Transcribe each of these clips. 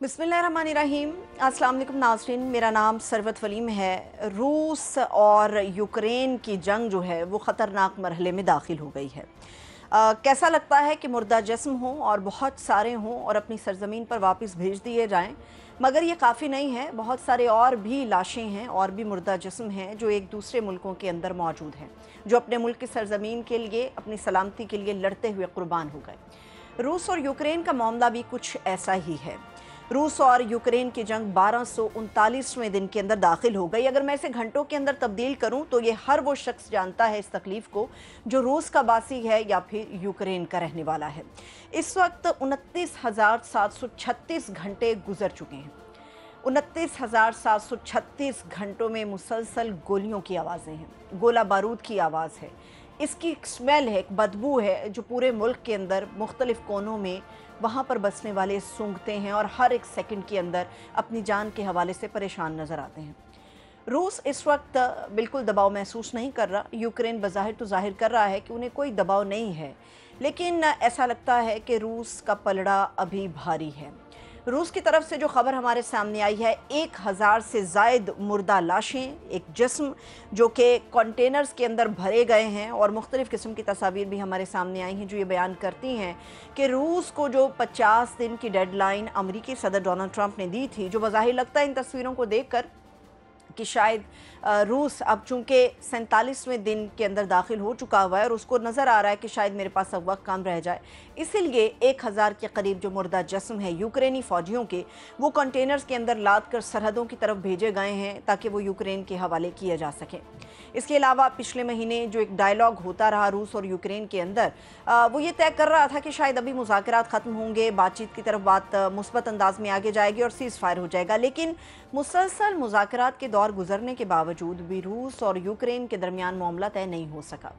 बिस्मिल्लाहिर्रहमानिर्रहीम। अस्सलाम वालेकुम नाज़रीन, मेरा नाम सरवत वलीम है। रूस और यूक्रेन की जंग जो है वो ख़तरनाक मरहले में दाखिल हो गई है। कैसा लगता है कि मुर्दा जिस्म हों और बहुत सारे हों और अपनी सरजमीन पर वापस भेज दिए जाएं, मगर ये काफ़ी नहीं है। बहुत सारे और भी लाशें हैं और भी मुर्दा जिस्म हैं जो एक दूसरे मुल्कों के अंदर मौजूद हैं, जो अपने मुल्क की सरजमीन के लिए, अपनी सलामती के लिए लड़ते हुए कुर्बान हो गए। रूस और यूक्रेन का मामला भी कुछ ऐसा ही है। रूस और यूक्रेन की जंग 1239वें दिन के अंदर दाखिल हो गई। अगर मैं इसे घंटों के अंदर तब्दील करूं तो ये हर वो शख्स जानता है इस तकलीफ को जो रूस का बासी है या फिर यूक्रेन का रहने वाला है। इस वक्त 29,736 घंटे गुजर चुके हैं। 29,736 घंटों में मुसलसल गोलियों की आवाज़ें हैं, गोला बारूद की आवाज़ है, इसकी एक स्मेल है, एक बदबू है जो पूरे मुल्क के अंदर मुख्तलिफ कोनों में वहाँ पर बसने वाले सूंघते हैं और हर एक सेकंड के अंदर अपनी जान के हवाले से परेशान नज़र आते हैं। रूस इस वक्त बिल्कुल दबाव महसूस नहीं कर रहा। यूक्रेन बज़ाहिर तो जाहिर कर रहा है कि उन्हें कोई दबाव नहीं है, लेकिन ऐसा लगता है कि रूस का पलड़ा अभी भारी है। रूस की तरफ से जो खबर हमारे सामने आई है, 1000 से ज़ायद मुर्दा लाशें, एक जिस्म जो कि कंटेनर्स के अंदर भरे गए हैं, और मुख्तलिफ़ किस्म की तस्वीर भी हमारे सामने आई हैं जो ये बयान करती हैं कि रूस को जो 50 दिन की डेडलाइन अमरीकी सदर डोनाल्ड ट्रंप ने दी थी, जो बज़ाहिर लगता है इन तस्वीरों को देख कर कि शायद रूस अब चूँकि 47वें दिन के अंदर दाखिल हो चुका हुआ है और उसको नज़र आ रहा है कि शायद मेरे पास अब वक्त कम रह जाए, इसीलिए 1000 के करीब जो मुर्दा जिस्म है यूक्रेनी फ़ौजियों के, वो कंटेनर्स के अंदर लाद कर सरहदों की तरफ भेजे गए हैं ताकि वो यूक्रेन के हवाले किए जा सकें। इसके अलावा पिछले महीने जो एक डायलॉग होता रहा रूस और यूक्रेन के अंदर, वो ये तय कर रहा था कि शायद अभी मुज़ाकरात ख़त्म होंगे, बातचीत की तरफ बात मुस्बत अंदाज में आगे जाएगी और सीज़ फायर हो जाएगा। लेकिन मुसलसल मुज़ाकरात के दौर गुजरने के बावजूद भी रूस और यूक्रेन के दरमियान मामला तय नहीं हो सका।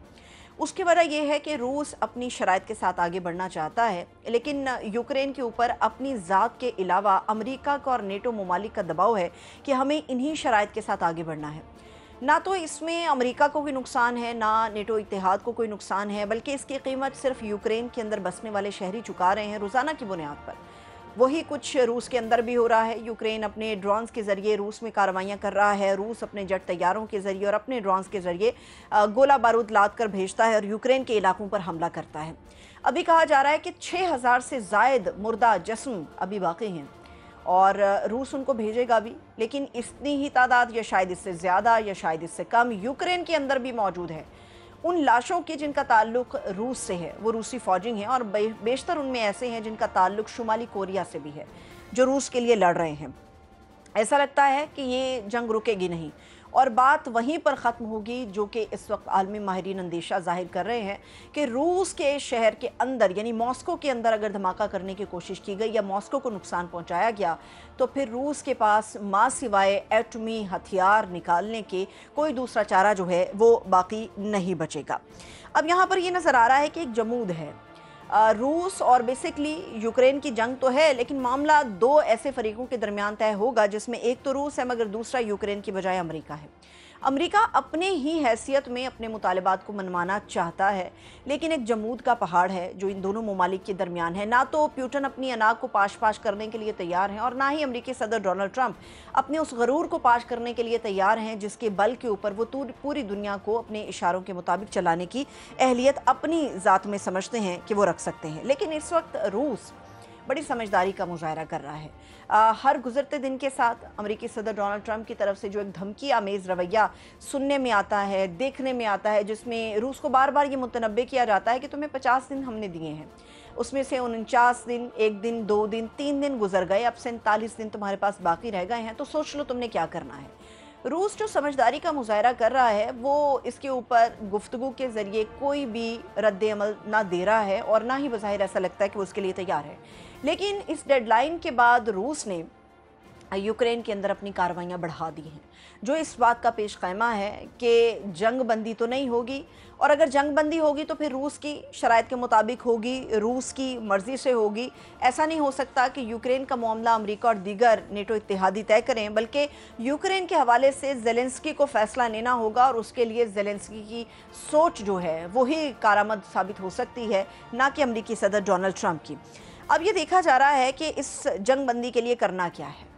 उसकी वजह यह है कि रूस अपनी शराइत के साथ आगे बढ़ना चाहता है, लेकिन यूक्रेन के ऊपर अपनी ज़ात के अलावा अमेरिका का और नेटो ममालिक का दबाव है कि हमें इन्हीं शराइत के साथ आगे बढ़ना है। ना तो इसमें अमेरिका को कोई नुकसान है, ना नेटो इत्तेहाद को कोई नुकसान है, बल्कि इसकी कीमत सिर्फ यूक्रेन के अंदर बसने वाले शहरी चुका रहे हैं रोज़ाना की बुनियाद पर। वही कुछ रूस के अंदर भी हो रहा है। यूक्रेन अपने ड्रोन्स के ज़रिए रूस में कार्रवाइयाँ कर रहा है, रूस अपने जेट तैयारों के ज़रिए और अपने ड्रोन्स के ज़रिए गोला बारूद लाद कर भेजता है और यूक्रेन के इलाकों पर हमला करता है। अभी कहा जा रहा है कि 6000 से ज़ायद मुर्दा जिस्म अभी बाकी हैं और रूस उनको भेजेगा भी, लेकिन इतनी ही तादाद या शायद इससे ज़्यादा या शायद इससे कम यूक्रेन के अंदर भी मौजूद है। उन लाशों की जिनका ताल्लुक रूस से है वो रूसी फौजी हैं और बेशतर उनमें ऐसे हैं जिनका ताल्लुक शुमाली कोरिया से भी है, जो रूस के लिए लड़ रहे हैं। ऐसा लगता है कि ये जंग रुकेगी नहीं और बात वहीं पर ख़त्म होगी जो कि इस वक्त आलमी माहिरीन अंदेशा जाहिर कर रहे हैं कि रूस के शहर के अंदर यानी मॉस्को के अंदर अगर धमाका करने की कोशिश की गई या मॉस्को को नुकसान पहुंचाया गया तो फिर रूस के पास मां सिवाय एटमी हथियार निकालने के कोई दूसरा चारा जो है वो बाकी नहीं बचेगा। अब यहाँ पर ये नज़र आ रहा है कि एक जमूद है। रूस और बेसिकली यूक्रेन की जंग तो है, लेकिन मामला दो ऐसे फरीकों के दरमियान तय होगा जिसमें एक तो रूस है मगर दूसरा यूक्रेन की बजाय अमेरिका है। अमेरिका अपने ही हैसियत में अपने मुतालबात को मनवाना चाहता है, लेकिन एक जमूद का पहाड़ है जो इन दोनों ममालिक के दरमियान है। ना तो प्यूटन अपनी अनाक को पाश पाश करने के लिए तैयार हैं और ना ही अमेरिकी सदर डोनाल्ड ट्रंप अपने उस गरूर को पाश करने के लिए तैयार हैं जिसके बल के ऊपर वो पूरी दुनिया को अपने इशारों के मुताबिक चलाने की अहलियत अपनी ज़ात में समझते हैं कि वो रख सकते हैं। लेकिन इस वक्त रूस बड़ी समझदारी का मुजाहरा कर रहा है। हर गुजरते दिन के साथ अमेरिकी सदर डोनाल्ड ट्रंप की तरफ से जो एक धमकी आमेज़ रवैया सुनने में आता है, देखने में आता है, जिसमें रूस को बार बार ये मुतनब्बे किया जाता है कि तुम्हें 50 दिन हमने दिए हैं, उसमें से 49 दिन, 1 दिन, 2 दिन, 3 दिन गुजर गए, अब 47 दिन तुम्हारे पास बाकी रह गए हैं, तो सोच लो तुमने क्या करना है। रूस जो समझदारी का मुजाहरा कर रहा है वो इसके ऊपर गुफ्तगू के ज़रिए कोई भी रद्द अमल ना दे रहा है और ना ही बज़ाहिर ऐसा लगता है कि वो उसके लिए तैयार है। लेकिन इस डेडलाइन के बाद रूस ने यूक्रेन के अंदर अपनी कार्रवाइयाँ बढ़ा दी हैं, जो इस बात का पेश ख़ैमा है कि जंग बंदी तो नहीं होगी, और अगर जंग बंदी होगी तो फिर रूस की शराइत के मुताबिक होगी, रूस की मर्ज़ी से होगी। ऐसा नहीं हो सकता कि यूक्रेन का मामला अमेरिका और दीगर नेटो इत्तेहादी तय करें, बल्कि यूक्रेन के हवाले से ज़ेलेंस्की को फ़ैसला लेना होगा और उसके लिए ज़ेलेंस्की की सोच जो है वही कारामद साबित हो सकती है, ना कि अमेरिकी सदर डोनाल्ड ट्रंप की। अब ये देखा जा रहा है कि इस जंग बंदी के लिए करना क्या है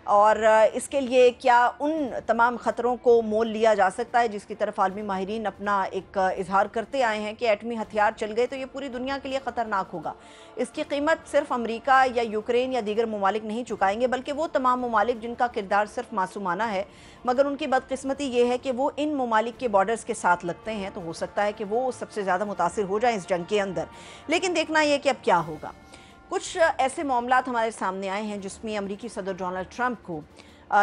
और इसके लिए क्या उन तमाम ख़तरों को मोल लिया जा सकता है जिसकी तरफ आलमी माहिरीन अपना एक इजहार करते आए हैं कि एटमी हथियार चल गए तो ये पूरी दुनिया के लिए ख़तरनाक होगा। इसकी कीमत सिर्फ अमेरिका या यूक्रेन या दीगर ममालिक नहीं चुकाएंगे बल्कि वो तमाम ममालिक जिनका किरदार सिर्फ मासूमाना है, मगर उनकी बदकिस्मती ये है कि वो इन ममालिक के बॉर्डर्स के साथ लगते हैं, तो हो सकता है कि वो सबसे ज़्यादा मुतासिर हो जाएँ इस जंग के अंदर। लेकिन देखना यह कि अब क्या होगा। कुछ ऐसे मामलात हमारे सामने आए हैं जिसमें अमेरिकी सदर डोनाल्ड ट्रंप को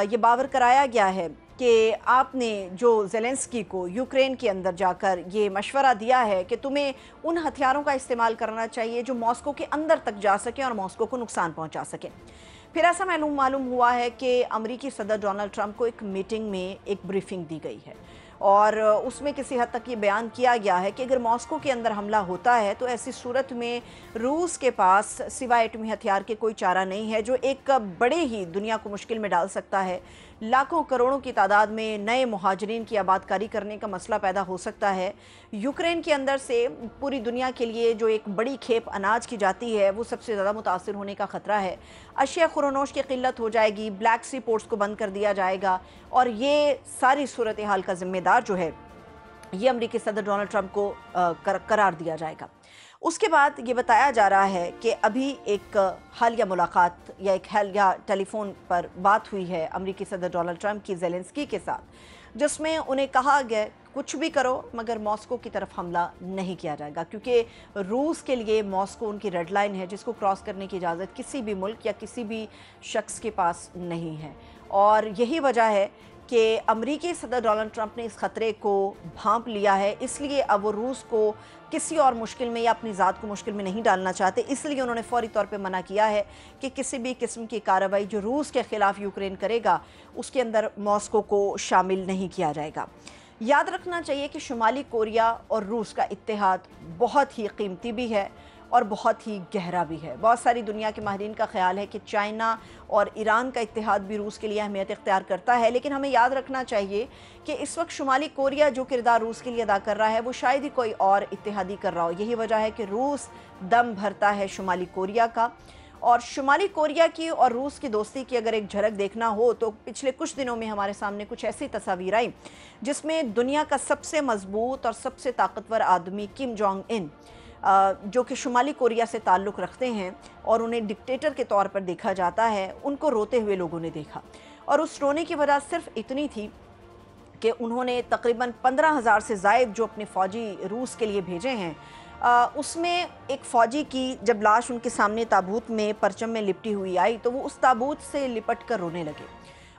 ये बावर कराया गया है कि आपने जो ज़ेलेंस्की को यूक्रेन के अंदर जाकर ये मशवरा दिया है कि तुम्हें उन हथियारों का इस्तेमाल करना चाहिए जो मॉस्को के अंदर तक जा सकें और मॉस्को को नुकसान पहुंचा सकें। फिर ऐसा मालूम हुआ है कि अमेरिकी सदर डोनाल्ड ट्रंप को एक मीटिंग में एक ब्रीफिंग दी गई है और उसमें किसी हद तक ये बयान किया गया है कि अगर मॉस्को के अंदर हमला होता है तो ऐसी सूरत में रूस के पास सिवाय एटमी हथियार के कोई चारा नहीं है जो एक बड़े ही दुनिया को मुश्किल में डाल सकता है। लाखों करोड़ों की तादाद में नए मुहाजिरीन की आबादकारी करने का मसला पैदा हो सकता है। यूक्रेन के अंदर से पूरी दुनिया के लिए जो एक बड़ी खेप अनाज की जाती है वो सबसे ज़्यादा मुतासिर होने का ख़तरा है। अशिया खुरोनोश की किल्लत हो जाएगी, ब्लैक सी पोर्ट्स को बंद कर दिया जाएगा और ये सारी सूरत हाल का जिम्मेदार जो है ये अमेरिकी सदर डोनाल्ड ट्रंप को करार दिया जाएगा। उसके बाद ये बताया जा रहा है कि अभी एक हालिया मुलाकात या एक हालिया टेलीफोन पर बात हुई है अमेरिकी सदर डोनाल्ड ट्रंप की ज़ेलेंस्की के साथ, जिसमें उन्हें कहा गया कुछ भी करो मगर मॉस्को की तरफ हमला नहीं किया जाएगा, क्योंकि रूस के लिए मॉस्को उनकी रेड लाइन है जिसको क्रॉस करने की इजाज़त किसी भी मुल्क या किसी भी शख्स के पास नहीं है। और यही वजह है कि अमेरिकी सदर डोनाल्ड ट्रंप ने इस ख़तरे को भांप लिया है, इसलिए अब वो रूस को किसी और मुश्किल में या अपनी ज़ात को मुश्किल में नहीं डालना चाहते, इसलिए उन्होंने फौरी तौर पे मना किया है कि किसी भी किस्म की कार्रवाई जो रूस के ख़िलाफ़ यूक्रेन करेगा उसके अंदर मॉस्को को शामिल नहीं किया जाएगा। याद रखना चाहिए कि शुमाली कोरिया और रूस का इत्तेहाद बहुत ही कीमती भी है और बहुत ही गहरा भी है। बहुत सारी दुनिया के माहिरीन का ख्याल है कि चाइना और ईरान का इत्तेहाद भी रूस के लिए अहमियत इख्तियार करता है, लेकिन हमें याद रखना चाहिए कि इस वक्त शुमाली कोरिया जो किरदार रूस के लिए अदा कर रहा है वो शायद ही कोई और इत्तेहादी कर रहा हो। यही वजह है कि रूस दम भरता है शुमाली कोरिया का। और शुमाली कोरिया की और रूस की दोस्ती की अगर एक झलक देखना हो तो पिछले कुछ दिनों में हमारे सामने कुछ ऐसी तस्वीर आई जिसमें दुनिया का सबसे मजबूत और सबसे ताकतवर आदमी किम जोंग इन, जो कि शुमाली कोरिया से ताल्लुक़ रखते हैं और उन्हें डिक्टेटर के तौर पर देखा जाता है, उनको रोते हुए लोगों ने देखा। और उस रोने की वजह सिर्फ इतनी थी कि उन्होंने तकरीबन 15,000 से ज़ायद जो अपने फ़ौजी रूस के लिए भेजे हैं, उसमें एक फ़ौजी की जब लाश उनके सामने ताबूत में परचम में लिपटी हुई आई तो वो उस ताबूत से लिपट कर रोने लगे।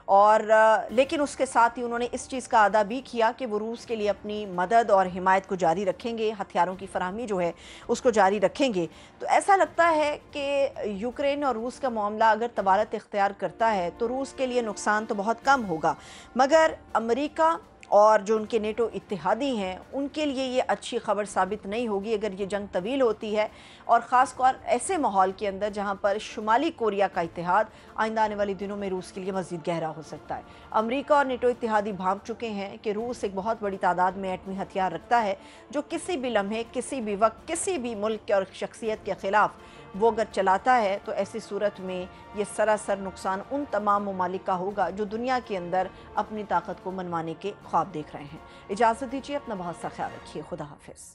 और लेकिन उसके साथ ही उन्होंने इस चीज़ का अदा भी किया कि वो रूस के लिए अपनी मदद और हिमायत को जारी रखेंगे, हथियारों की फराहमी जो है उसको जारी रखेंगे। तो ऐसा लगता है कि यूक्रेन और रूस का मामला अगर तबारत इख्तियार करता है तो रूस के लिए नुकसान तो बहुत कम होगा, मगर अमेरिका और जो उनके नेटो इत्तेहादी हैं उनके लिए ये अच्छी खबर साबित नहीं होगी अगर ये जंग तवील होती है, और ख़ासकर ऐसे माहौल के अंदर जहाँ पर शुमाली कोरिया का इत्तेहाद आइंदा आने वाले दिनों में रूस के लिए मज़ीद गहरा हो सकता है। अमेरिका और नेटो इत्तेहादी भांप चुके हैं कि रूस एक बहुत बड़ी तादाद में एटमी हथियार रखता है जो किसी भी लम्हे, किसी भी वक्त, किसी भी मुल्क और शख्सियत के ख़िलाफ़ वो अगर चलाता है तो ऐसी सूरत में ये सरासर नुकसान उन तमाम ममालिक का होगा जो दुनिया के अंदर अपनी ताकत को मनवाने के ख्वाब देख रहे हैं। इजाज़त दीजिए, अपना बहुत सा ख्याल रखिए। खुदा हाफिज़।